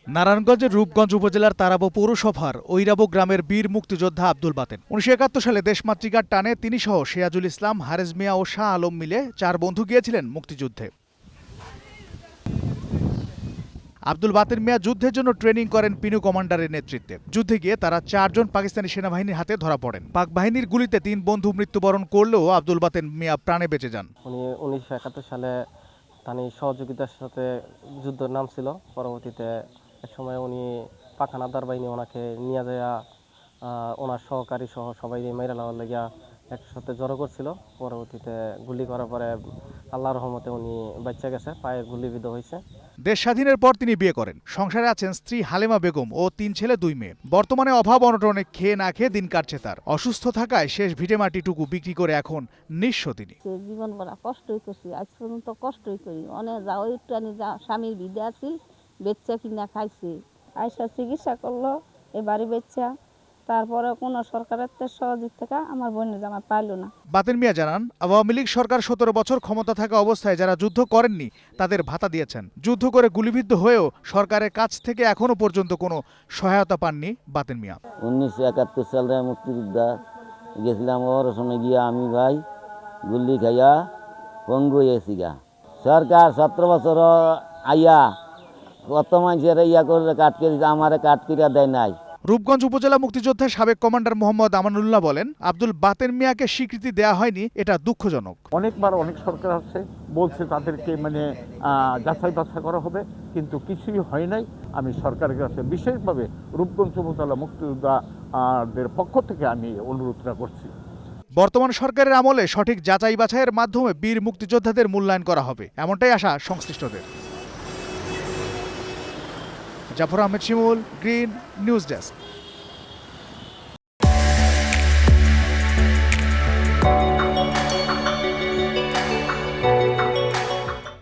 নারায়ণগঞ্জের রূপগঞ্জ উপজেলার তারাবো পৌরসভার ঐরাবো গ্রামের বীর মুক্তিযোদ্ধা আব্দুল বাতেন 1971 সালে দেশমাতৃকার টানে তিনি সহ সিরাজুল ইসলাম, হারেজ মিয়া ও শাহ আলম মিলে 4 বন্ধু গিয়েছিলেন মুক্তিযুদ্ধে। আব্দুল বাতেন মিয়া যুদ্ধের জন্য ট্রেনিং করেন পিনু কমান্ডারের নেতৃত্বে। যুদ্ধে গিয়ে তারা 4 জন পাকিস্তানি সেনাবাহিনীর হাতে ধরা পড়েন। পাক বাহিনীর গুলিতে 3 বন্ধু মৃত্যুবরণ করলেও আব্দুল বাতেন মিয়া প্রাণে বেঁচে যান। উনি 1971 সালে তানি সহযোগিতার সাথে যুদ্ধ নামছিল। পরবর্তীতে একসময় উনি পাক হানাদার বাহিনী ওনাকে নিয়ে যায় ওনার সহকারী সহ সবাই মাইরা লাওয়ার লাগিয়া একসাথে জড়ো করছিল। পরবর্তীতে গুলি করার পরে আল্লাহর রহমতে উনি বাচ্চা গেছে, পায়ে গুলিবিদ্ধ হয়েছে। দেশ স্বাধীনের পর তিনি বিয়ে করেন। সংসারে আছেন স্ত্রী হালেমা বেগম ও 3 ছেলে 2 মেয়ে। বর্তমানে অভাব অনটনে খেয়ে না খেয়ে দিন কাটছে তার। অসুস্থ থাকায় শেষ ভিটেমাটিটুকু বিক্রি করে এখন নিঃস্ব তিনি। জীবন বড় কষ্টই করছি, আজ পর্যন্ত কষ্টই করি। অনেক যাও একটু আনি স্বামীর বিদে আছি, বেচ্চা কিনা খাইছি। আয়সা চিকিৎসা করলো এ বাড়ি বেচ্চা, তারপরে কোনো সরকারের সহযোগিতা থেকে আমার বোনের জামা পাইল না। বাতেন মিয়া জানান, আওয়ামী লীগ সরকার 17 বছর ক্ষমতা থাকা অবস্থায় যারা যুদ্ধ করেননি তাদের ভাতা দিয়েছেন। যুদ্ধ করে গুলিবিদ্ধ হয়েও সরকারের কাছ থেকে এখনো পর্যন্ত কোনো সহায়তা পাননি বাতেন মিয়া। 1971 সালে মুক্তিযোদ্ধা গেছিলাম, ওর সময় গিয়ে আমি ভাই গুল্লি খাইয়া পঙ্গু হয়েছি গা। সরকার 17 বছর আইয়া কত মানুষের ইয়া করে কাট করে দিতে, আমারে কাট করিয়া দেয় নাই। রূপগঞ্জ উপজেলা মুক্তিযোদ্ধার সাবেক কমান্ডার মোহাম্মদ আমানুল্লাহ বলেন, আব্দুল বাতেন মিয়াকে স্বীকৃতি দেওয়া হয়নি, এটা দুঃখজনক। অনেকবার অনেক সরকার আছে, বলছে তাদেরকে যাচাই বাছাই করা হবে, কিন্তু কিছুই হয় নাই। আমি সরকারের কাছে বিশেষভাবে রূপগঞ্জ উপজেলা মুক্তিযোদ্ধাদের পক্ষ থেকে আমি অনুরোধটা করছি। বর্তমান সরকারের আমলে সঠিক যাচাই বাছাইয়ের মাধ্যমে বীর মুক্তিযোদ্ধাদের মূল্যায়ন করা হবে, এমনটাই আশা সংশ্লিষ্টদের। জাফর আহমেদ শিমুল, গ্রিন নিউজ ডেস্ক।